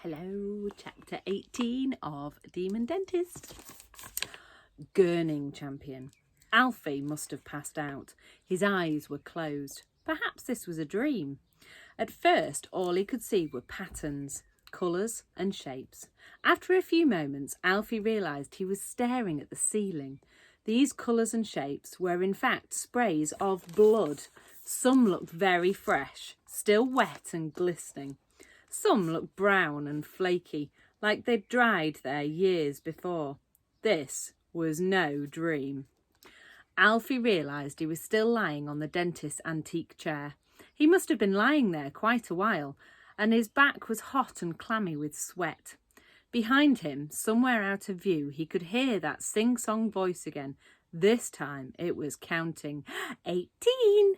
Hello, chapter 18 of Demon Dentist. Gurning champion. Alfie must have passed out. His eyes were closed. Perhaps this was a dream. At first, all he could see were patterns, colours and shapes. After a few moments, Alfie realised he was staring at the ceiling. These colours and shapes were in fact sprays of blood. Some looked very fresh, still wet and glistening. Some looked brown and flaky, like they'd dried there years before. This was no dream. Alfie realised he was still lying on the dentist's antique chair. He must have been lying there quite a while, and his back was hot and clammy with sweat. Behind him, somewhere out of view, he could hear that sing-song voice again. This time it was counting. 18,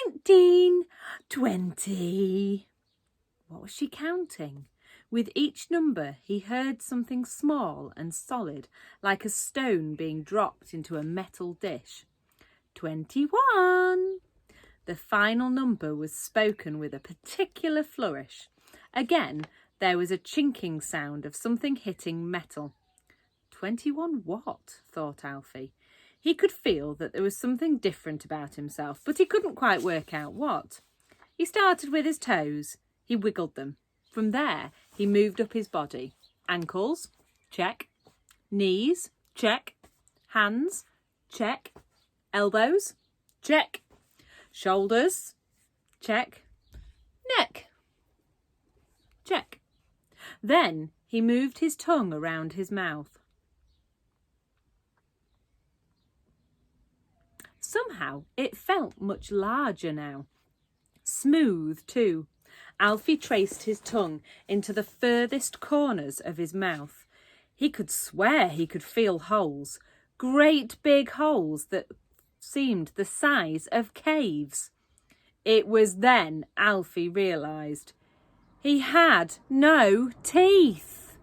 19, 20... What was she counting? With each number, he heard something small and solid, like a stone being dropped into a metal dish. 21. The final number was spoken with a particular flourish. Again, there was a chinking sound of something hitting metal. 21 what? Thought Alfie. He could feel that there was something different about himself, but he couldn't quite work out what. He started with his toes. He wiggled them. From there, he moved up his body. Ankles, check. Knees, check. Hands, check. Elbows, check. Shoulders, check. Neck, check. Then he moved his tongue around his mouth. Somehow it felt much larger now. Smooth too. Alfie traced his tongue into the furthest corners of his mouth. He could swear he could feel holes, great big holes that seemed the size of caves. It was then Alfie realised he had no teeth.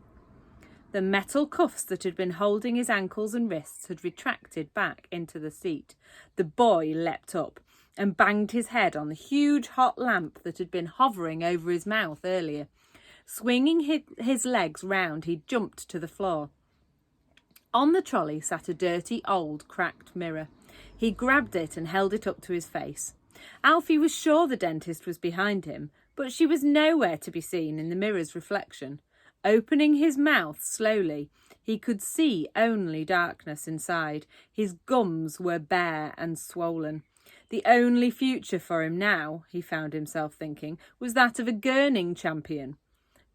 The metal cuffs that had been holding his ankles and wrists had retracted back into the seat. The boy leapt up and banged his head on the huge hot lamp that had been hovering over his mouth earlier. Swinging his legs round, he jumped to the floor. On the trolley sat a dirty, old, cracked mirror. He grabbed it and held it up to his face. Alfie was sure the dentist was behind him, but she was nowhere to be seen in the mirror's reflection. Opening his mouth slowly, he could see only darkness inside. His gums were bare and swollen. The only future for him now, he found himself thinking, was that of a gurning champion.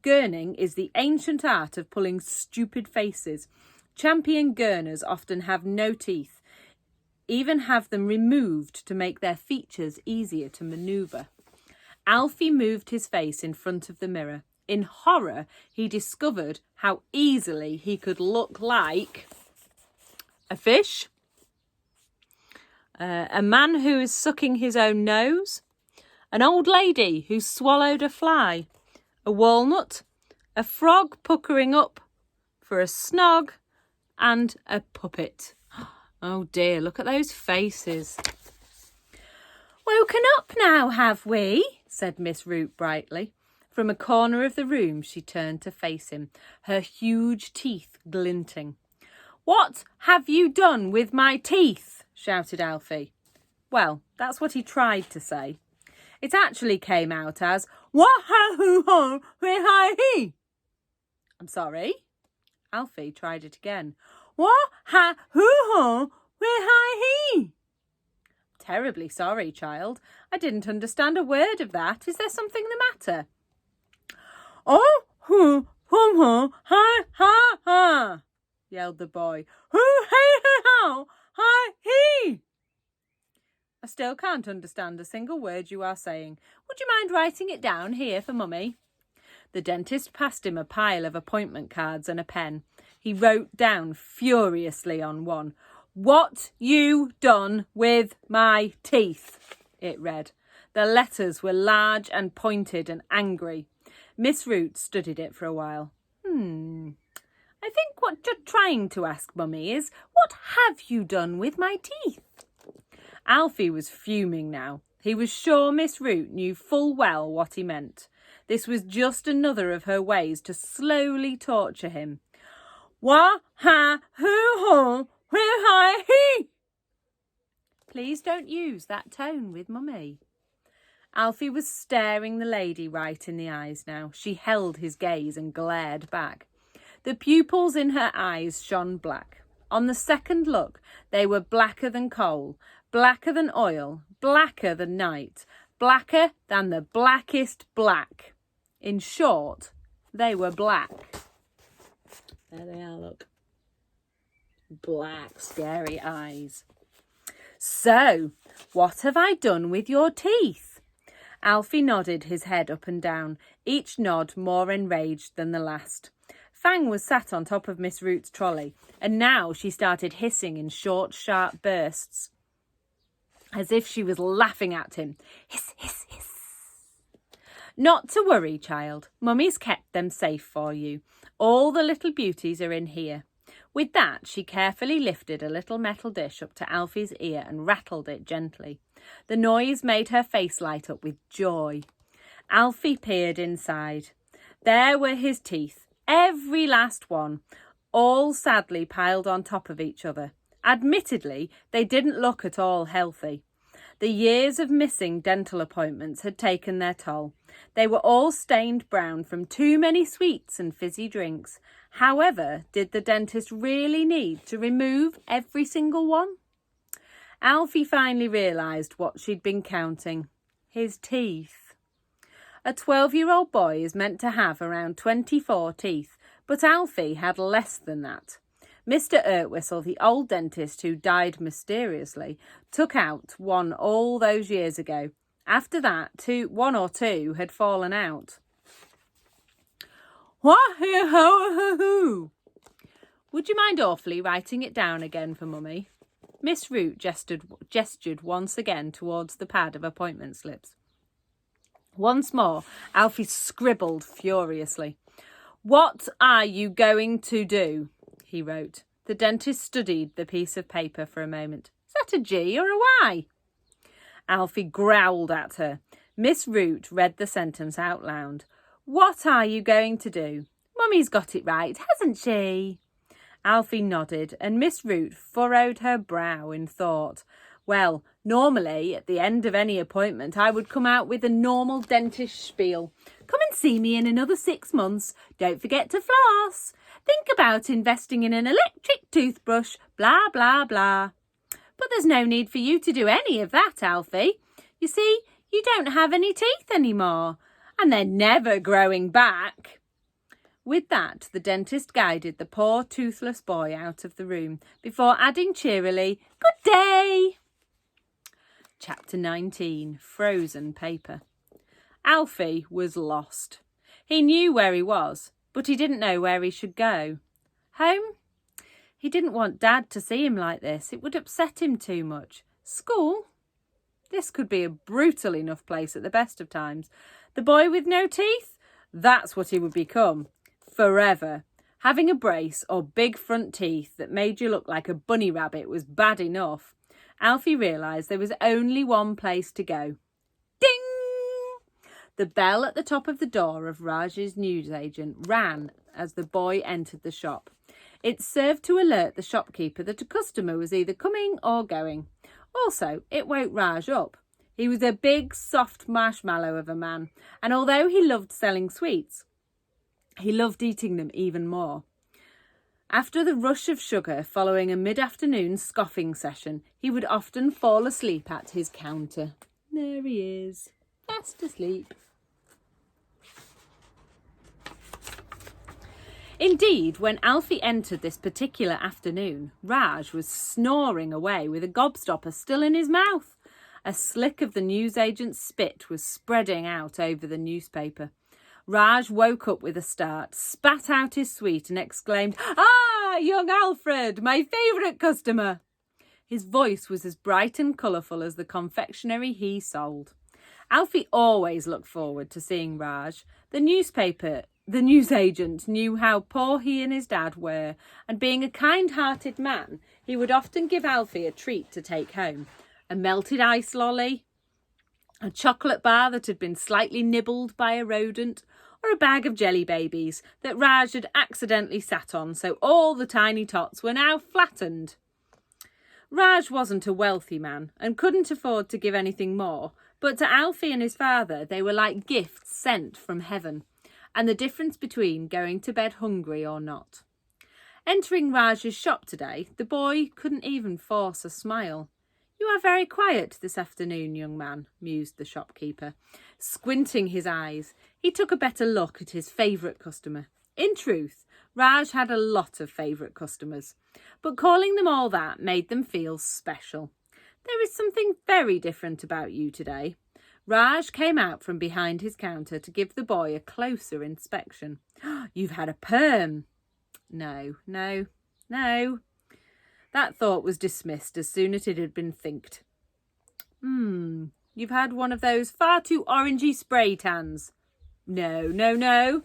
Gurning is the ancient art of pulling stupid faces. Champion gurners often have no teeth, even have them removed to make their features easier to manoeuvre. Alfie moved his face in front of the mirror. In horror, he discovered how easily he could look like a fish, a man who is sucking his own nose, an old lady who swallowed a fly, a walnut, a frog puckering up for a snog, and a puppet. Oh dear, look at those faces. Woken up now, have we? Said Miss Root brightly. From a corner of the room she turned to face him, her huge teeth glinting. What have you done with my teeth? Shouted Alfie. Well, that's what he tried to say. It actually came out as, what ha-hoo-ho, he-hi-he. I'm sorry? Alfie tried it again. What ha-hoo-ho, he-hi-he. Terribly sorry, child. I didn't understand a word of that. Is there something the matter? Oh, hoo, hum, hum, ha, ha, ha, yelled the boy. Hoo, hey, hey, how, hi, he. I still can't understand a single word you are saying. Would you mind writing it down here for Mummy? The dentist passed him a pile of appointment cards and a pen. He wrote down furiously on one, "What you done with my teeth?" it read. The letters were large and pointed and angry. Miss Root studied it for a while. I think what you're trying to ask, Mummy, is what have you done with my teeth? Alfie was fuming now. He was sure Miss Root knew full well what he meant. This was just another of her ways to slowly torture him. Wah, ha, hoo, hi, he. Please don't use that tone with Mummy. Alfie was staring the lady right in the eyes now. She held his gaze and glared back. The pupils in her eyes shone black. On the second look, they were blacker than coal, blacker than oil, blacker than night, blacker than the blackest black. In short, they were black. There they are, look. Black, scary eyes. So, what have I done with your teeth? Alfie nodded his head up and down, each nod more enraged than the last. Fang was sat on top of Miss Root's trolley, and now she started hissing in short, sharp bursts, as if she was laughing at him. Hiss, hiss, hiss. Not to worry, child. Mummy's kept them safe for you. All the little beauties are in here. With that, she carefully lifted a little metal dish up to Alfie's ear and rattled it gently. The noise made her face light up with joy. Alfie peered inside. There were his teeth, every last one, all sadly piled on top of each other. Admittedly, they didn't look at all healthy. The years of missing dental appointments had taken their toll. They were all stained brown from too many sweets and fizzy drinks. However, did the dentist really need to remove every single one? Alfie finally realised what she'd been counting. His teeth. A 12-year-old boy is meant to have around 24 teeth, but Alfie had less than that. Mr. Ertwistle, the old dentist who died mysteriously, took out one all those years ago. After that, one or two had fallen out. Wah-hoo-hoo-hoo-hoo! Would you mind awfully writing it down again for Mummy? Miss Root gestured once again towards the pad of appointment slips. Once more, Alfie scribbled furiously. What are you going to do? He wrote. The dentist studied the piece of paper for a moment. Is that a G or a Y? Alfie growled at her. Miss Root read the sentence out loud. What are you going to do? Mummy's got it right, hasn't she? Alfie nodded, and Miss Root furrowed her brow in thought. Well, normally, at the end of any appointment, I would come out with a normal dentist spiel. Come and see me in another 6 months. Don't forget to floss. Think about investing in an electric toothbrush, blah, blah, blah. But there's no need for you to do any of that, Alfie. You see, you don't have any teeth anymore, and they're never growing back. With that, the dentist guided the poor toothless boy out of the room before adding cheerily, Good day. Chapter 19, Frozen Paper. Alfie was lost. He knew where he was, but he didn't know where he should go. Home? He didn't want Dad to see him like this. It would upset him too much. School? This could be a brutal enough place at the best of times. The boy with no teeth? That's what he would become. Forever. Having a brace or big front teeth that made you look like a bunny rabbit was bad enough. Alfie realised there was only one place to go. Ding! The bell at the top of the door of Raj's newsagent rang as the boy entered the shop. It served to alert the shopkeeper that a customer was either coming or going. Also, it woke Raj up. He was a big, soft marshmallow of a man, and although he loved selling sweets, he loved eating them even more. After the rush of sugar following a mid-afternoon scoffing session, he would often fall asleep at his counter. There he is, fast asleep. Indeed, when Alfie entered this particular afternoon, Raj was snoring away with a gobstopper still in his mouth. A slick of the newsagent's spit was spreading out over the newspaper. Raj woke up with a start, spat out his sweet and exclaimed, Ah, young Alfred, my favourite customer. His voice was as bright and colourful as the confectionery he sold. Alfie always looked forward to seeing Raj. The newsagent knew how poor he and his dad were, and being a kind-hearted man, he would often give Alfie a treat to take home. A melted ice lolly, a chocolate bar that had been slightly nibbled by a rodent, or a bag of jelly babies that Raj had accidentally sat on, so all the tiny tots were now flattened. Raj wasn't a wealthy man and couldn't afford to give anything more, but to Alfie and his father they were like gifts sent from heaven, and the difference between going to bed hungry or not. Entering Raj's shop today, the boy couldn't even force a smile. "You are very quiet this afternoon, young man," mused the shopkeeper. Squinting his eyes, he took a better look at his favourite customer. In truth, Raj had a lot of favourite customers, but calling them all that made them feel special. "There is something very different about you today." Raj came out from behind his counter to give the boy a closer inspection. "You've had a perm." No. That thought was dismissed as soon as it had been thinked. You've had one of those far too orangey spray tans." No.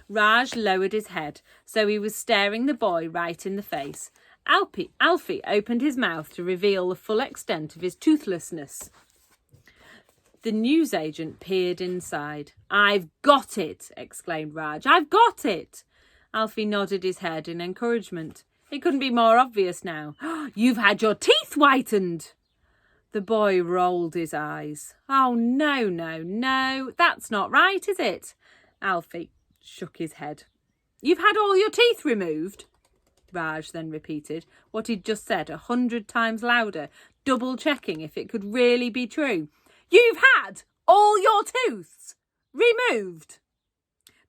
Raj lowered his head, so he was staring the boy right in the face. Alfie opened his mouth to reveal the full extent of his toothlessness. The newsagent peered inside. "I've got it!" exclaimed Raj. "I've got it!" Alfie nodded his head in encouragement. It couldn't be more obvious now. "You've had your teeth whitened!" The boy rolled his eyes. "Oh, no. That's not right, is it?" Alfie shook his head. "You've had all your teeth removed?" Raj then repeated what he'd just said 100 times louder, double-checking if it could really be true. "You've had all your tooths removed?"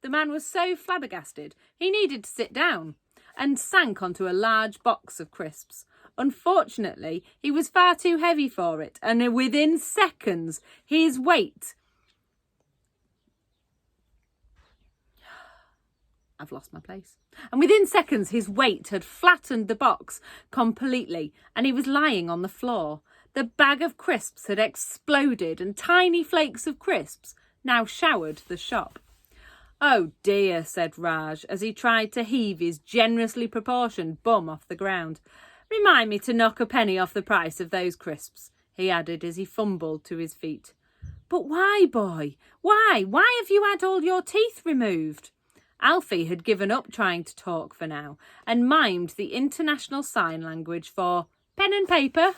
The man was so flabbergasted he needed to sit down and sank onto a large box of crisps. Unfortunately, he was far too heavy for it, and within seconds his weight... I've lost my place. And within seconds his weight had flattened the box completely, and he was lying on the floor. The bag of crisps had exploded, and tiny flakes of crisps now showered the shop. "Oh dear," said Raj as he tried to heave his generously proportioned bum off the ground. "Remind me to knock a penny off the price of those crisps," he added as he fumbled to his feet. "But why, boy? Why? Why have you had all your teeth removed?" Alfie had given up trying to talk for now and mimed the international sign language for pen and paper.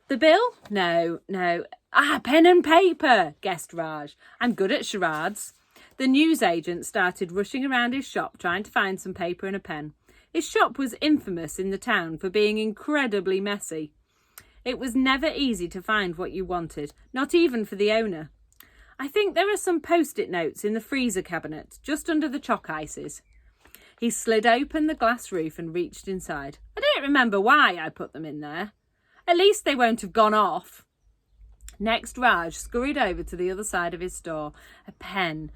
"The bill? No. Pen and paper," guessed Raj. "I'm good at charades." The newsagent started rushing around his shop trying to find some paper and a pen. His shop was infamous in the town for being incredibly messy. It was never easy to find what you wanted, not even for the owner. "I think there are some post-it notes in the freezer cabinet, just under the chalk ices." He slid open the glass roof and reached inside. "I don't remember why I put them in there. At least they won't have gone off." Next, Raj scurried over to the other side of his store. A pen,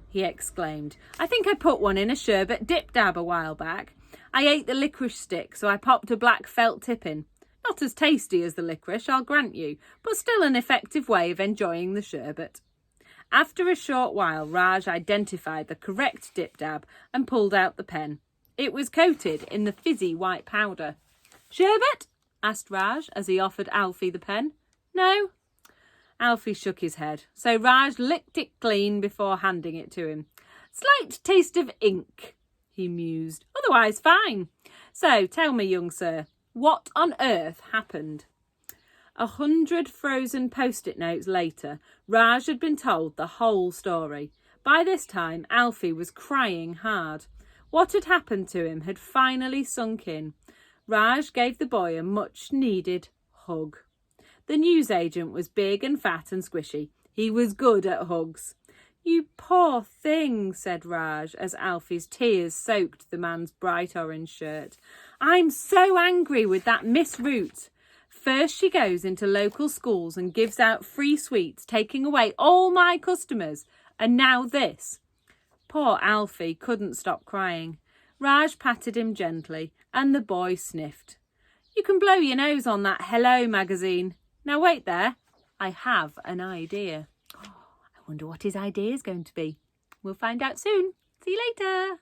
he exclaimed. "I think I put one in a sherbet dip dab a while back. I ate the licorice stick, so I popped a black felt tip in. Not as tasty as the licorice, I'll grant you, but still an effective way of enjoying the sherbet." After a short while, Raj identified the correct dip dab and pulled out the pen. It was coated in the fizzy white powder. "Sherbet?" asked Raj as he offered Alfie the pen. "No." Alfie shook his head, so Raj licked it clean before handing it to him. "Slight taste of ink," he mused. "Otherwise fine. So tell me, young sir, what on earth happened?" 100 frozen post-it notes later, Raj had been told the whole story. By this time, Alfie was crying hard. What had happened to him had finally sunk in. Raj gave the boy a much-needed hug. The newsagent was big and fat and squishy. He was good at hugs. "You poor thing," said Raj as Alfie's tears soaked the man's bright orange shirt. "I'm so angry with that Miss Root. First she goes into local schools and gives out free sweets, taking away all my customers, and now this." Poor Alfie couldn't stop crying. Raj patted him gently, and the boy sniffed. "You can blow your nose on that Hello magazine. Now wait there, I have an idea." I wonder what his idea is going to be. We'll find out soon. See you later.